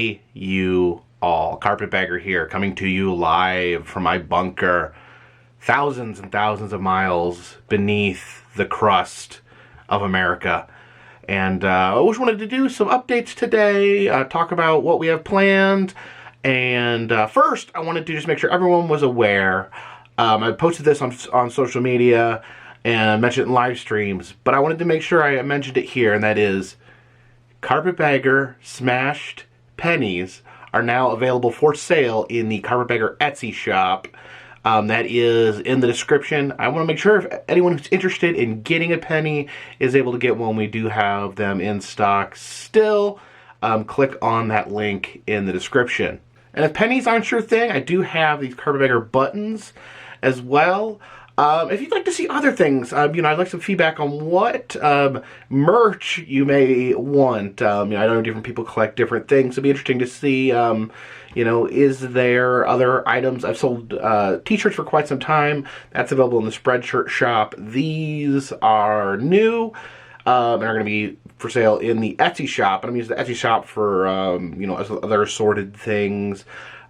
Hey, you all. Carpetbagger here, coming to you live from my bunker, thousands and thousands of miles beneath the crust of America. And I just wanted to do some updates today, talk about what we have planned. And first, I wanted to just make sure everyone was aware. I posted this on social media and mentioned it in live streams, but I wanted to make sure I mentioned it here, and that is Carpetbagger Smashed Pennies are now available for sale in the Carpetbagger Etsy shop. That is in the description. I want to make sure if anyone who's interested in getting a penny is able to get one. We do have them in stock still. Click on that link in the description. And if pennies aren't your thing, I do have these Carpetbagger buttons as well. If you'd like to see other things, I'd like some feedback on what merch you may want. I know different people collect different things. It'd be interesting to see, is there other items? I've sold t-shirts for quite some time. That's available in the Spreadshirt shop. These are new and are going to be for sale in the Etsy shop. And I'm using the Etsy shop for, other assorted things.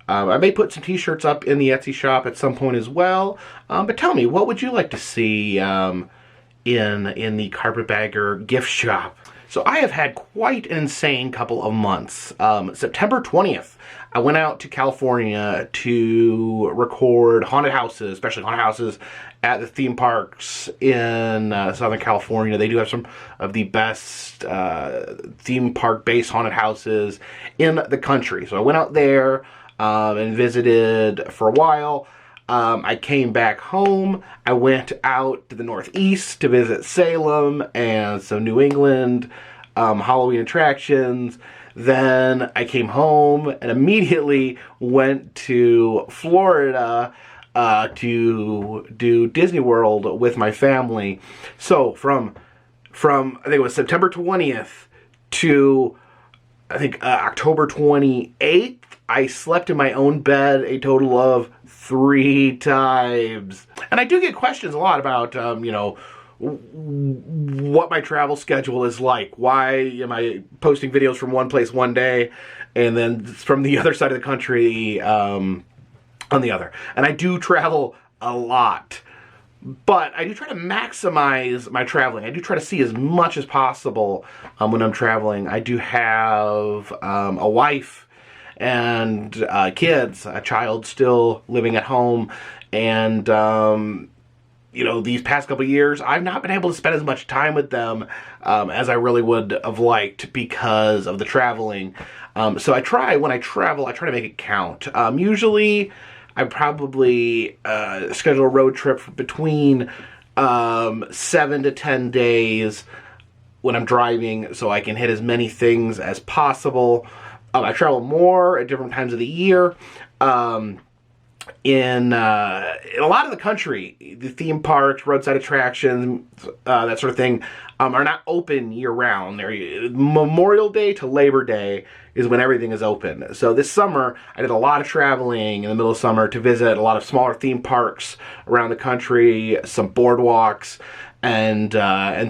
I may put some t-shirts up in the Etsy shop at some point as well. But tell me, what would you like to see in the Carpetbagger gift shop? So I have had quite an insane couple of months. September 20th, I went out to California to record haunted houses, especially haunted houses at the theme parks in Southern California. They do have some of the best theme park-based haunted houses in the country. So I went out there and visited for a while. I came back home. I went out to the Northeast to visit Salem and some New England Halloween attractions. Then I came home and immediately went to Florida to do Disney World with my family. So from I think it was September 20th to October 28th, I slept in my own bed a total of 3 times. And I do get questions a lot about, what my travel schedule is like. Why am I posting videos from one place one day and then from the other side of the country on the other? And I do travel a lot. But I do try to maximize my traveling. I do try to see as much as possible when I'm traveling. I do have a wife and kids, a child still living at home, and these past couple of years, I've not been able to spend as much time with them as I really would have liked because of the traveling. So when I travel, I try to make it count. Usually, I probably schedule a road trip between 7 to 10 days when I'm driving, so I can hit as many things as possible. I travel more at different times of the year. In a lot of the country, the theme parks, roadside attractions, that sort of thing, are not open year-round. Memorial Day to Labor Day is when everything is open. So this summer, I did a lot of traveling in the middle of summer to visit a lot of smaller theme parks around the country, some boardwalks, and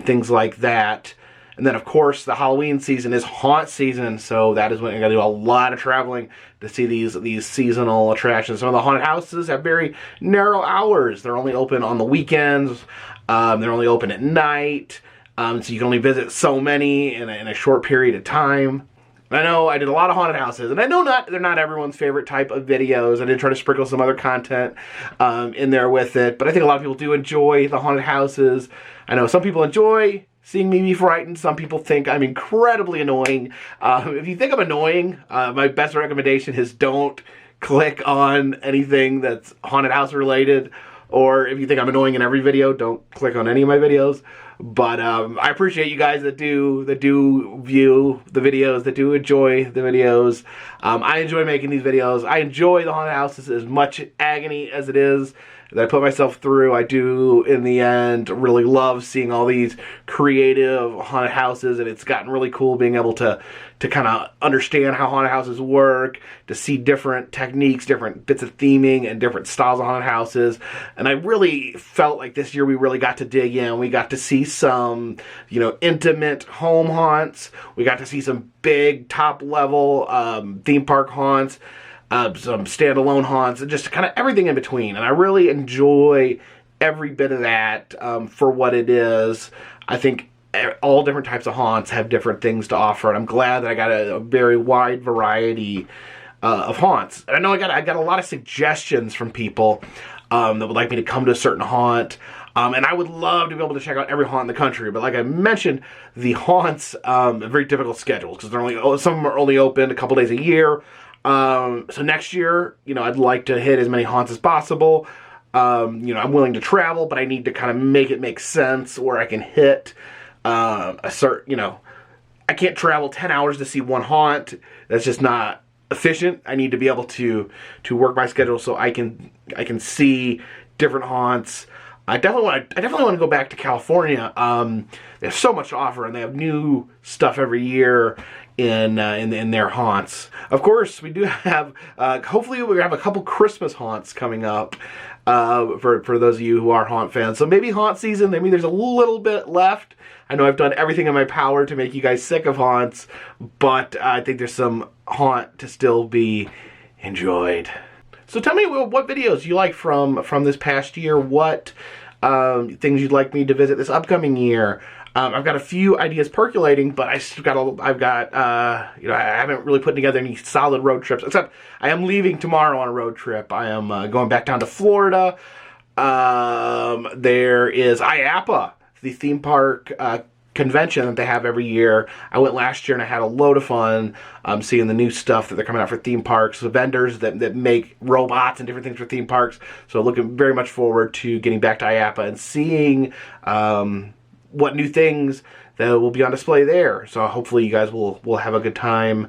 things like that. And then, of course, the Halloween season is haunt season, so that is when I got to do a lot of traveling to see these seasonal attractions. Some of the haunted houses have very narrow hours. They're only open on the weekends. They're only open at night, so you can only visit so many in a short period of time. And I know I did a lot of haunted houses, and I know they're not everyone's favorite type of videos. I did try to sprinkle some other content in there with it, but I think a lot of people do enjoy the haunted houses. I know some people enjoy seeing me be frightened. Some people think I'm incredibly annoying. If you think I'm annoying, my best recommendation is don't click on anything that's haunted house related. Or if you think I'm annoying in every video, don't click on any of my videos. But I appreciate you guys that do view the videos, that do enjoy the videos. I enjoy making these videos. I enjoy the haunted houses as much agony as it is that I put myself through. I do, in the end, really love seeing all these creative haunted houses, and it's gotten really cool being able to kind of understand how haunted houses work, to see different techniques, different bits of theming, and different styles of haunted houses. And I really felt like this year we really got to dig in. We got to see some, you know, intimate home haunts. We got to see some big top-level theme park haunts, some standalone haunts, and just kind of everything in between. And I really enjoy every bit of that for what it is. I think all different types of haunts have different things to offer, and I'm glad that I got a very wide variety of haunts. And I know I got a lot of suggestions from people that would like me to come to a certain haunt, and I would love to be able to check out every haunt in the country. But like I mentioned, the haunts have very difficult schedules because some of them are only open a couple days a year. So next year, you know, I'd like to hit as many haunts as possible. You know, I'm willing to travel, but I need to kind of make it make sense where I can hit a certain, you know, I can't travel 10 hours to see one haunt. That's just not efficient. I need to be able to work my schedule so I can see different haunts. I definitely want to go back to California. They have so much to offer, and they have new stuff every year in their haunts. Of course, we do have, hopefully we have a couple Christmas haunts coming up for those of you who are haunt fans. So maybe haunt season, maybe there's a little bit left. I know I've done everything in my power to make you guys sick of haunts, but I think there's some haunt to still be enjoyed. So tell me what videos you like from this past year, what things you'd like me to visit this upcoming year. I've got a few ideas percolating, but I haven't really put together any solid road trips, except I am leaving tomorrow on a road trip. I am going back down to Florida. There is IAAPA, the theme park convention that they have every year. I went last year and I had a load of fun seeing the new stuff that they're coming out for theme parks, the vendors that make robots and different things for theme parks. So looking very much forward to getting back to IAAPA and seeing what new things that will be on display there. So hopefully you guys will have a good time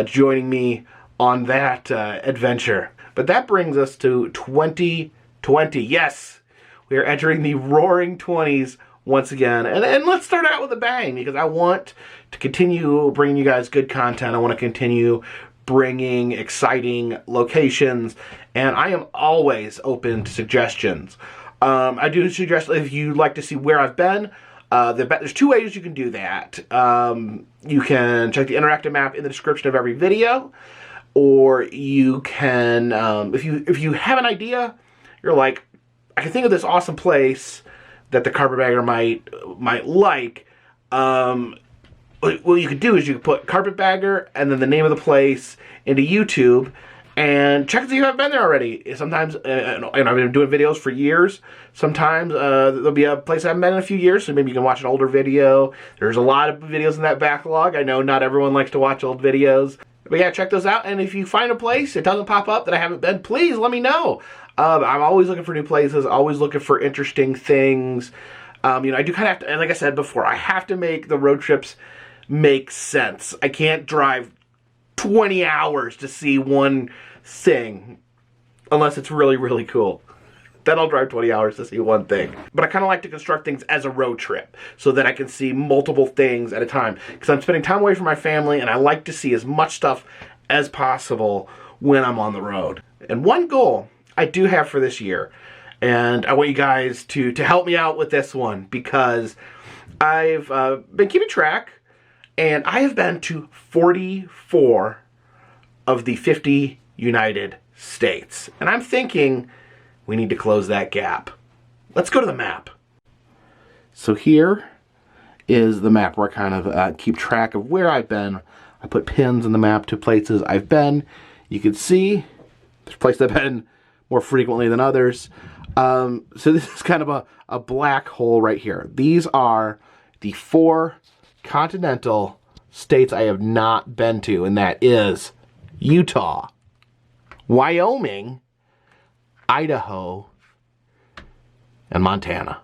joining me on that adventure. But that brings us to 2020. Yes, we are entering the roaring 20s once again. And let's start out with a bang, because I want to continue bringing you guys good content. I want to continue bringing exciting locations, and I am always open to suggestions. I do suggest if you'd like to see where I've been, there's two ways you can do that. You can check the interactive map in the description of every video, or you can, if you have an idea, you're like, I can think of this awesome place that the Carpetbagger might like. What you could do is you could put Carpetbagger and then the name of the place into YouTube and check to see if I've been there already. Sometimes, and I've been doing videos for years. Sometimes there'll be a place I haven't been in a few years, so maybe you can watch an older video. There's a lot of videos in that backlog. I know not everyone likes to watch old videos. But yeah, check those out. And if you find a place, it doesn't pop up that I haven't been, please let me know. I'm always looking for new places, always looking for interesting things. You know, I do kind of have to, and like I said before, I have to make the road trips make sense. I can't drive 20 hours to see one thing unless it's really, really cool. Then I'll drive 20 hours to see one thing. But I kind of like to construct things as a road trip so that I can see multiple things at a time. Because I'm spending time away from my family, and I like to see as much stuff as possible when I'm on the road. And one goal I do have for this year, and I want you guys to help me out with this one, because I've been keeping track, and I have been to 44 of the 50 United States. And I'm thinking we need to close that gap. Let's go to the map. So here is the map where I kind of keep track of where I've been. I put pins in the map to places I've been. You can see there's places I've been more frequently than others. So this is kind of a black hole right here. These are the 4 continental states I have not been to, and that is Utah, Wyoming, Idaho, and Montana.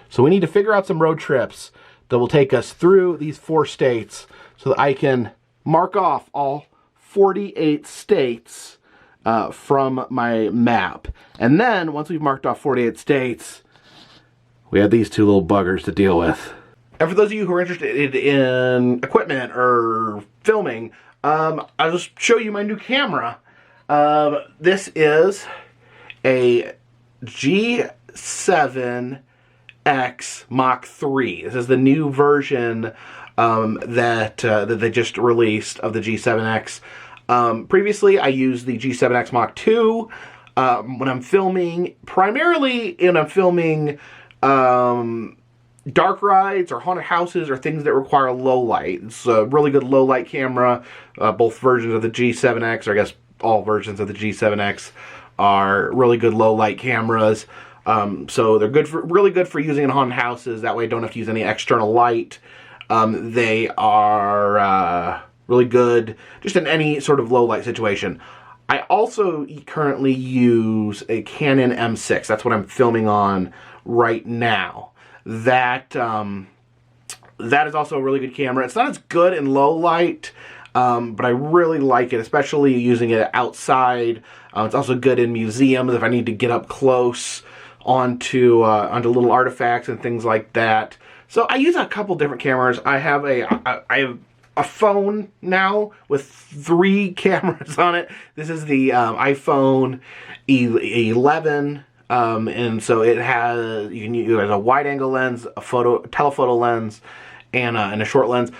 So we need to figure out some road trips that will take us through these 4 states so that I can mark off all 48 states from my map. And then, once we've marked off 48 states, we have these two little buggers to deal with. And for those of you who are interested in equipment or filming, I'll just show you my new camera. This is a G7X Mach 3. This is the new version that they just released of the G7X. Previously, I used the G7X Mach 2 when I'm filming, primarily when I'm filming dark rides or haunted houses or things that require low light. It's a really good low light camera. Both versions of the G7X, or I guess all versions of the G7X, are really good low light cameras. So they're really good for using in haunted houses. That way I don't have to use any external light. They are really good just in any sort of low light situation. I also currently use a Canon M6. That's what I'm filming on right now. That is also a really good camera. It's not as good in low light, but I really like it, especially using it outside. It's also good in museums if I need to get up close onto little artifacts and things like that. So I use a couple different cameras. I have a phone now with 3 cameras on it. This is the iPhone 11. And so it has, you can use a wide angle lens, a telephoto lens, and a short lens.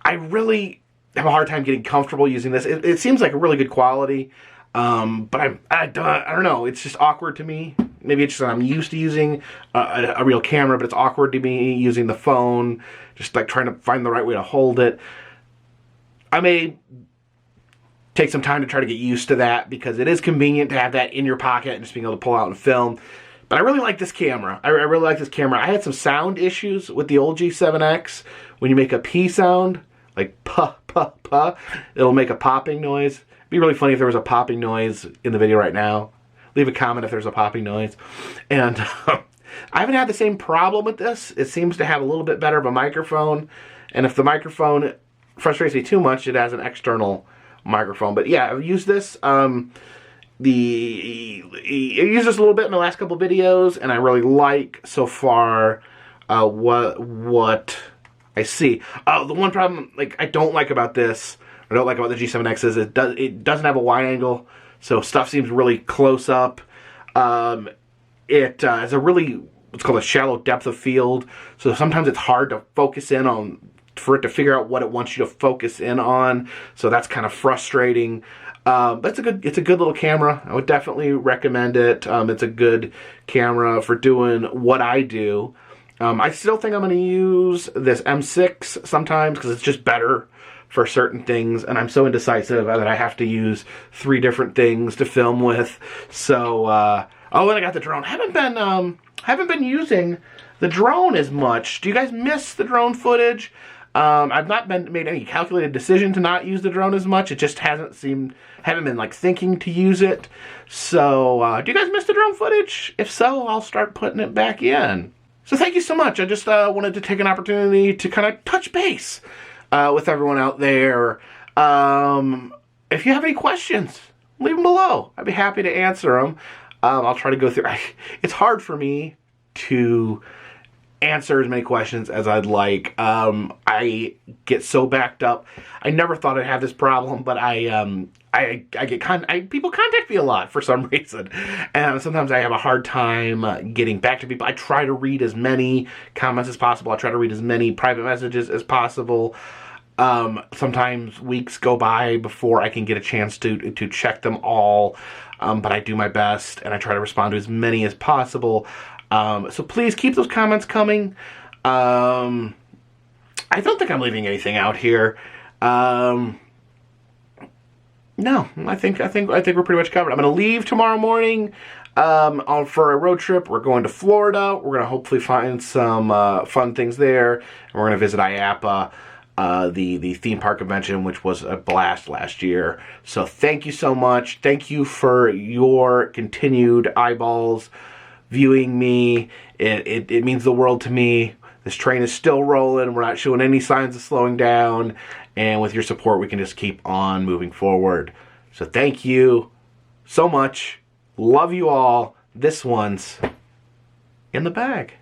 I really have a hard time getting comfortable using this. It seems like a really good quality, but I don't know. It's just awkward to me. Maybe it's just that I'm used to using a real camera, but it's awkward to me using the phone, just like trying to find the right way to hold it. I may take some time to try to get used to that, because it is convenient to have that in your pocket and just being able to pull out and film. But I really like this camera. I really like this camera. I had some sound issues with the old G7X. When you make a P sound, like puh, puh, puh, it'll make a popping noise. It'd be really funny if there was a popping noise in the video right now. Leave a comment if there's a popping noise. And I haven't had the same problem with this. It seems to have a little bit better of a microphone. And if the microphone frustrates me too much, it has an external microphone. But yeah, I've used this I used this a little bit in the last couple videos, and I really like so far what I see. The one problem I don't like about this, I don't like about the G7X, is it doesn't have a wide angle, so stuff seems really close up. It has a really, what's called a shallow depth of field, so sometimes it's hard to focus in on, for it to figure out what it wants you to focus in on. So that's kind of frustrating. But it's a good little camera. I would definitely recommend it. It's a good camera for doing what I do. I still think I'm going to use this M6 sometimes, because it's just better for certain things, and I'm so indecisive that I have to use 3 different things to film with. So oh, and I got the drone. Haven't been using the drone as much. Do you guys miss the drone footage? I've not made any calculated decision to not use the drone as much. It just haven't been thinking to use it. So, do you guys miss the drone footage? If so, I'll start putting it back in. So thank you so much. I just wanted to take an opportunity to kind of touch base with everyone out there. If you have any questions, leave them below. I'd be happy to answer them. I'll try to go through. It's hard for me to answer as many questions as I'd like. I get so backed up. I never thought I'd have this problem, but people contact me a lot for some reason, and sometimes I have a hard time getting back to people. I try to read as many comments as possible. I try to read as many private messages as possible. Sometimes weeks go by before I can get a chance to check them all, but I do my best, and I try to respond to as many as possible. So please keep those comments coming. I don't think I'm leaving anything out here. No, I think we're pretty much covered. I'm going to leave tomorrow morning for a road trip. We're going to Florida. We're going to hopefully find some fun things there, and we're going to visit IAPA, the theme park convention, which was a blast last year. So thank you so much. Thank you for your continued eyeballs viewing me. It means the world to me. This train is still rolling. We're not showing any signs of slowing down. And with your support, we can just keep on moving forward. So thank you so much. Love you all. This one's in the bag.